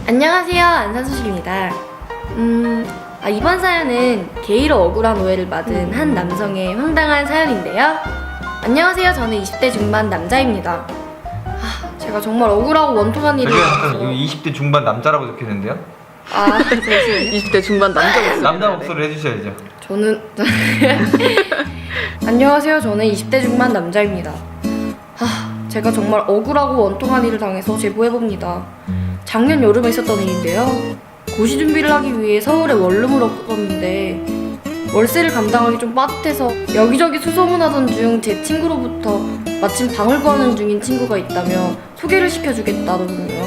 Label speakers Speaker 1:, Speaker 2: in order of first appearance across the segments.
Speaker 1: 안녕하세요, 안산수식입니다. 이번 사연은 게이로 억울한 오해를 받은 한 남성의 황당한 사연인데요. 안녕하세요, 저는 20대 중반 남자입니다. 제가 정말 억울하고 원통한 일이
Speaker 2: 잠깐, 이거 20대 중반 남자라고 적혀있는데요?
Speaker 1: 잠시만요.
Speaker 3: 20대 중반 남자 목소리.
Speaker 2: 남자 목소리를 해주셔야죠.
Speaker 1: 저는 안녕하세요, 저는 20대 중반 남자입니다. 제가 정말 억울하고 원통한 일을 당해서 제보해봅니다. 작년 여름에 있었던 일인데요. 고시 준비를 하기 위해 서울에 원룸을 얻었는데 월세를 감당하기 좀 빠듯해서 여기저기 수소문하던 중 제 친구로부터 마침 방을 구하는 중인 친구가 있다며 소개를 시켜주겠다더군요.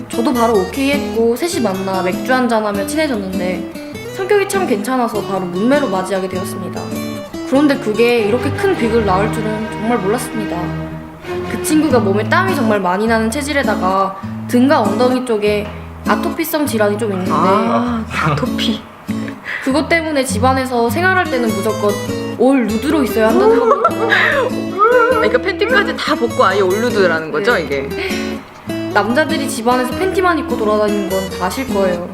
Speaker 1: 저도 바로 오케이 했고 셋이 만나 맥주 한잔하며 친해졌는데 성격이 참 괜찮아서 바로 문매로 맞이하게 되었습니다. 그런데 그게 이렇게 큰 빅을 낳을 줄은 정말 몰랐습니다. 그 친구가 몸에 땀이 정말 많이 나는 체질에다가 등과 엉덩이 쪽에 아토피성 질환이 좀 있는데
Speaker 3: 아토피.
Speaker 1: 그것 때문에 집안에서 생활할 때는 무조건 올 누드로 있어야 한다는 겁니다.
Speaker 3: 그러니까 팬티까지 다 벗고 아예 올루드라는 거죠,
Speaker 1: 네.
Speaker 3: 이게?
Speaker 1: 남자들이 집안에서 팬티만 입고 돌아다니는 건 다 아실 거예요.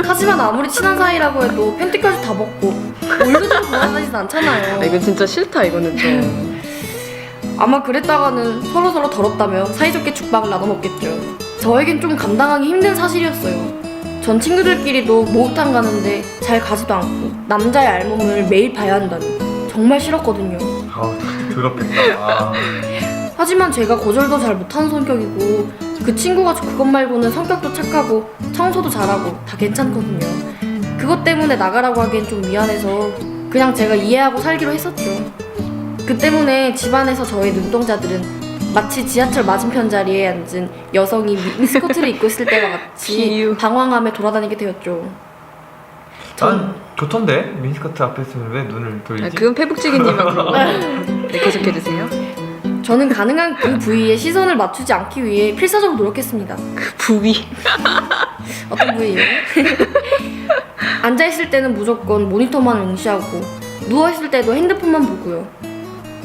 Speaker 1: 하지만 아무리 친한 사이라고 해도 팬티까지 다 벗고 올루드로 돌아다니진 않잖아요.
Speaker 3: 이건 진짜 싫다, 이거는 좀.
Speaker 1: 아마 그랬다가는 서로서로 더럽다며 사이좋게 죽방을 나눠 먹겠죠. 저에겐 좀 감당하기 힘든 사실이었어요. 전 친구들끼리도 목욕탕 가는데 잘 가지도 않고 남자의 알몸을 매일 봐야 한다니 정말 싫었거든요.
Speaker 2: 더럽겠다.
Speaker 1: 하지만 제가 거절도 잘 못하는 성격이고 그 친구가 그것 말고는 성격도 착하고 청소도 잘하고 다 괜찮거든요. 그것 때문에 나가라고 하기엔 좀 미안해서 그냥 제가 이해하고 살기로 했었죠. 그 때문에 집안에서 저의 눈동자들은 마치 지하철 맞은편 자리에 앉은 여성이 미니스커트를 입고 있을 때와 같이
Speaker 3: 비유.
Speaker 1: 방황하며 돌아다니게 되었죠.
Speaker 2: 난 좋던데? 미니스커트 앞에 있으면 왜 눈을 돌리지?
Speaker 3: 그건 페북지기님만 그런 거. 네, 계속해주세요.
Speaker 1: 저는 가능한 그 부위에 시선을 맞추지 않기 위해 필사적으로 노력했습니다.
Speaker 3: 그 부위.
Speaker 1: 어떤 부위예요? 앉아있을 때는 무조건 모니터만 응시하고 누워있을 때도 핸드폰만 보고요.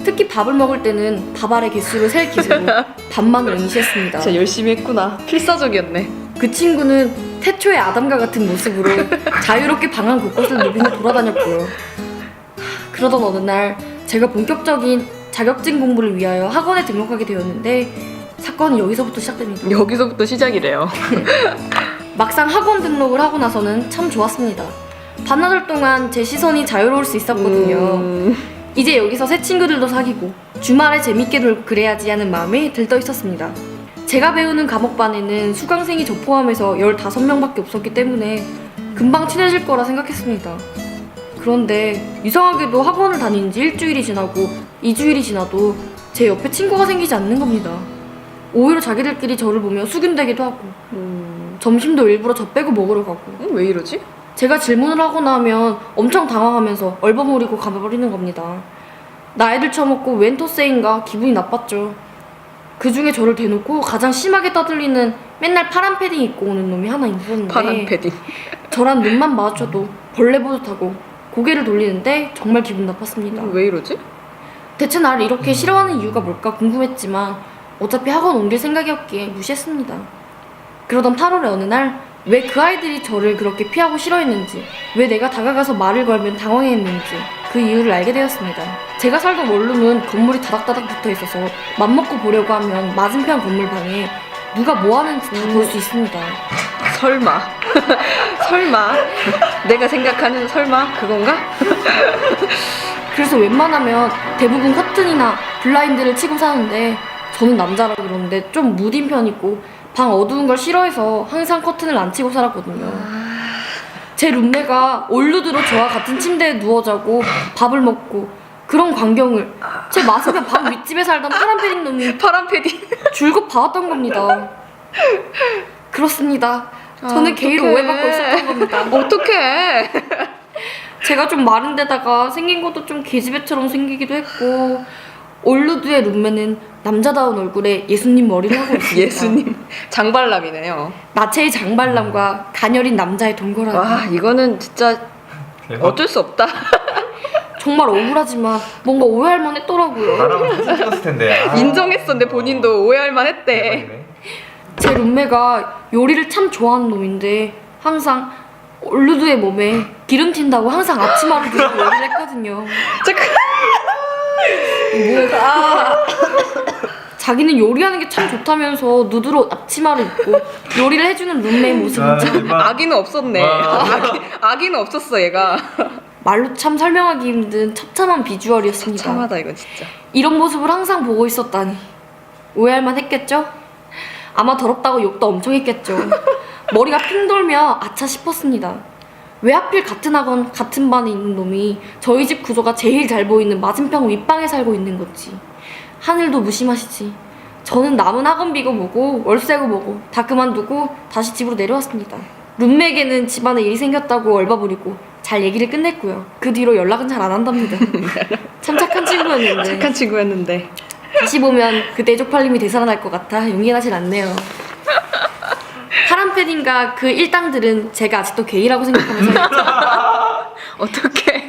Speaker 1: 특히 밥을 먹을 때는 밥 알의 개수를 셀 기세로 밥만을 응시했습니다.
Speaker 3: 진짜 열심히 했구나. 필사적이었네.
Speaker 1: 그 친구는 태초의 아담과 같은 모습으로 자유롭게 방 안 곳곳을 누비며 돌아다녔고요. 그러던 어느 날 제가 본격적인 자격증 공부를 위하여 학원에 등록하게 되었는데 사건은 여기서부터 시작됩니다.
Speaker 3: 여기서부터 시작이래요.
Speaker 1: 막상 학원 등록을 하고 나서는 참 좋았습니다. 반나절 동안 제 시선이 자유로울 수 있었거든요. 이제 여기서 새 친구들도 사귀고 주말에 재밌게 놀고 그래야지 하는 마음이 들떠 있었습니다. 제가 배우는 과목반에는 수강생이 저 포함해서 15명밖에 없었기 때문에 금방 친해질 거라 생각했습니다. 그런데 이상하게도 학원을 다닌 지 일주일이 지나고 2주일이 지나도 제 옆에 친구가 생기지 않는 겁니다. 오히려 자기들끼리 저를 보며 수균대기도 하고 점심도 일부러 저 빼고 먹으러 가고
Speaker 3: 왜 이러지?
Speaker 1: 제가 질문을 하거나 하면 엄청 당황하면서 얼버무리고 가버리는 겁니다. 나이들 처먹고 웬 토세인가 기분이 나빴죠. 그 중에 저를 대놓고 가장 심하게 떠들리는 맨날 파란 패딩 입고 오는 놈이 하나 있었는데
Speaker 3: 파란 패딩.
Speaker 1: 저랑 눈만 마주쳐도 벌레 보듯하고 고개를 돌리는데 정말 기분 나빴습니다.
Speaker 3: 왜 이러지?
Speaker 1: 대체 나를 이렇게 싫어하는 이유가 뭘까 궁금했지만 어차피 학원 옮길 생각이었기에 무시했습니다. 그러던 8월의 어느 날 왜 그 아이들이 저를 그렇게 피하고 싫어했는지, 왜 내가 다가가서 말을 걸면 당황했는지 그 이유를 알게 되었습니다. 제가 살던 원룸은 건물이 다닥다닥 붙어 있어서 맘먹고 보려고 하면 맞은편 건물 방에 누가 뭐 하는지 다 볼 수 있습니다.
Speaker 3: 설마. 설마. 내가 생각하는 설마 그건가?
Speaker 1: 그래서 웬만하면 대부분 커튼이나 블라인드를 치고 사는데 저는 남자라 그러는데 좀 무딘 편이고 방 어두운 걸 싫어해서 항상 커튼을 안 치고 살았거든요. 제 룸메가 올루드로 저와 같은 침대에 누워 자고 밥을 먹고 그런 광경을 제 마스크 방 윗집에 살던 파란 패딩 놈이
Speaker 3: 파란 패딩.
Speaker 1: 줄곧 봐왔던 겁니다. 그렇습니다. 저는 게이로 오해받고 있었던 겁니다.
Speaker 3: 어떡해.
Speaker 1: 제가 좀 마른 데다가 생긴 것도 좀 계집애처럼 생기기도 했고 올루드의 룸메는 남자다운 얼굴에 예수님 머리를 하고 있습니다.
Speaker 3: 예수님. 장발람이네요.
Speaker 1: 나체의 장발람과 가녀린 남자의 동거라니.
Speaker 3: 와, 이거는 진짜
Speaker 2: 대박.
Speaker 3: 어쩔 수 없다.
Speaker 1: 정말 억울하지만 뭔가 오해할 만했더라고요.
Speaker 2: 나랑 사진 찍었을 텐데.
Speaker 3: 인정했어. 근데 본인도 오해할 만했대.
Speaker 2: 대박이네.
Speaker 1: 제 룸메가 요리를 참 좋아하는 놈인데 항상 올루드의 몸에 기름 튄다고 항상 앞치마를 들고 요리를 했거든요. 자기는 요리하는 게 참 좋다면서 누드로 앞치마를 입고 요리를 해주는 룸메의 모습은 참
Speaker 2: 대박.
Speaker 3: 아기는 없었네. 아기는 없었어 얘가.
Speaker 1: 말로 참 설명하기 힘든 첩참한 비주얼이었습니다.
Speaker 3: 참하다 이거 진짜.
Speaker 1: 이런 모습을 항상 보고 있었다니 오해할 만 했겠죠? 아마 더럽다고 욕도 엄청 했겠죠. 머리가 핑 돌며 아차 싶었습니다. 왜 하필 같은 학원 같은 반에 있는 놈이 저희 집 구조가 제일 잘 보이는 맞은편 윗방에 살고 있는 건지. 하늘도 무심하시지. 저는 남은 학원비고 뭐고 월세고 뭐고 다 그만두고 다시 집으로 내려왔습니다. 룸메에게는 집안에 일이 생겼다고 얼버무리고 잘 얘기를 끝냈고요. 그 뒤로 연락은 잘 안 한답니다. 참 착한 친구였는데
Speaker 3: 착한 친구였는데.
Speaker 1: 다시 보면 그때 쪽팔림이 되살아날 것 같아 용기 나질 않네요. 파란 패딩과 그 일당들은 제가 아직도 게이라고 생각하면서
Speaker 3: 어떡해.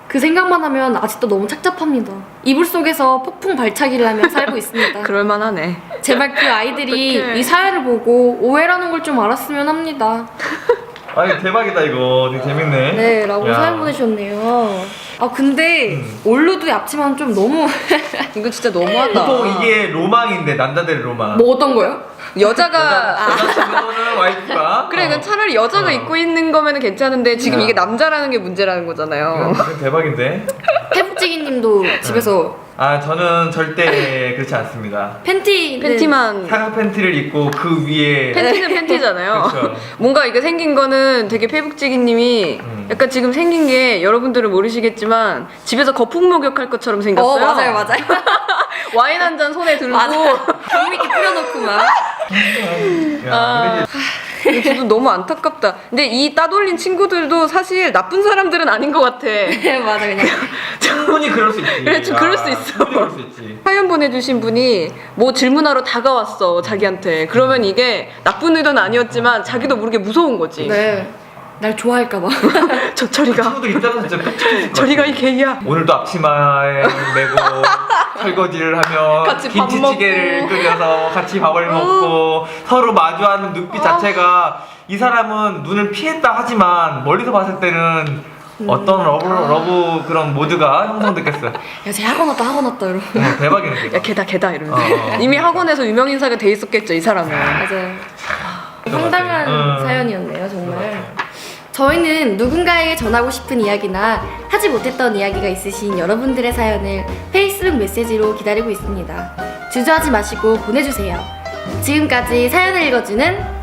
Speaker 1: 그 생각만 하면 아직도 너무 착잡합니다. 이불 속에서 폭풍 발차기를 하며 살고 있습니다.
Speaker 3: 그럴만하네.
Speaker 1: 제발 그 아이들이
Speaker 3: 어떡해.
Speaker 1: 이 사연을 보고 오해라는 걸 좀 알았으면 합니다.
Speaker 2: 아니 대박이다 이거. 되게 재밌네.
Speaker 1: 네, 라고
Speaker 2: 야.
Speaker 1: 사연 보내주셨네요. 아 근데 올루드의 앞치마는 좀 너무
Speaker 3: 이거 진짜 너무하다.
Speaker 2: 보통 이게 로망인데 남자들의 로망.
Speaker 1: 뭐 어떤 거요?
Speaker 3: 여자가
Speaker 2: 여자친구는 와이프가.
Speaker 3: 그래 이건 차라리 여자가 입고 있는 거면 괜찮은데 지금 이게 남자라는 게 문제라는 거잖아요.
Speaker 2: 이건 대박인데.
Speaker 1: 태북지기님도 집에서
Speaker 2: 아 저는 절대 그렇지 않습니다.
Speaker 3: 팬티만
Speaker 2: 사각 팬티를 입고 그 위에
Speaker 3: 팬티는 팬티잖아요.
Speaker 2: 그렇죠.
Speaker 3: 뭔가 이게 생긴 거는 되게 페북지기님이 약간 지금 생긴 게 여러분들은 모르시겠지만 집에서 거품 목욕할 것처럼 생겼어요.
Speaker 1: 맞아요.
Speaker 3: 와인 한 잔 손에 들고
Speaker 1: 좀 이렇게 뿌려놓고 막.
Speaker 2: 야, 근데 이제
Speaker 3: 저도 너무 안타깝다. 근데 이 따돌린 친구들도 사실 나쁜 사람들은 아닌 것 같아.
Speaker 1: 네, 맞아 그냥.
Speaker 2: 충분히 그럴 수 있지.
Speaker 3: 그래, 좀 그럴 수 있어.
Speaker 2: 충분히 그럴 수 있지.
Speaker 3: 사연 보내주신 분이 뭐 질문하러 다가왔어 자기한테. 그러면 이게 나쁜 의도는 아니었지만 자기도 모르게 무서운 거지.
Speaker 1: 네. 날 좋아할까봐.
Speaker 3: 저리가
Speaker 2: 친구들 입장에서 진짜 끔찍했을 것 같아.
Speaker 3: 저리가 이 개야.
Speaker 2: 오늘도 앞치마에 메고 설거지를 하며
Speaker 3: 같이 밥
Speaker 2: 김치찌개를
Speaker 3: 먹고.
Speaker 2: 끓여서 같이 밥을 먹고 서로 마주하는 눈빛 자체가 이 사람은 눈을 피했다 하지만 멀리서 봤을 때는 어떤 러브 그런 모드가 형성됐겠어요.
Speaker 1: 야, 쟤 학원 왔다 이러고.
Speaker 2: 대박이네.
Speaker 3: 야 걔다 이러면서
Speaker 2: 어.
Speaker 3: 이미 학원에서 유명 인사가 돼 있었겠죠 이 사람은.
Speaker 1: 맞아요. 황당한
Speaker 2: 맞아요.
Speaker 1: 사연이었네요, 정말. 저희는 누군가에게 전하고 싶은 이야기나 하지 못했던 이야기가 있으신 여러분들의 사연을 페이스북 메시지로 기다리고 있습니다. 주저하지 마시고 보내주세요. 지금까지 사연을 읽어주는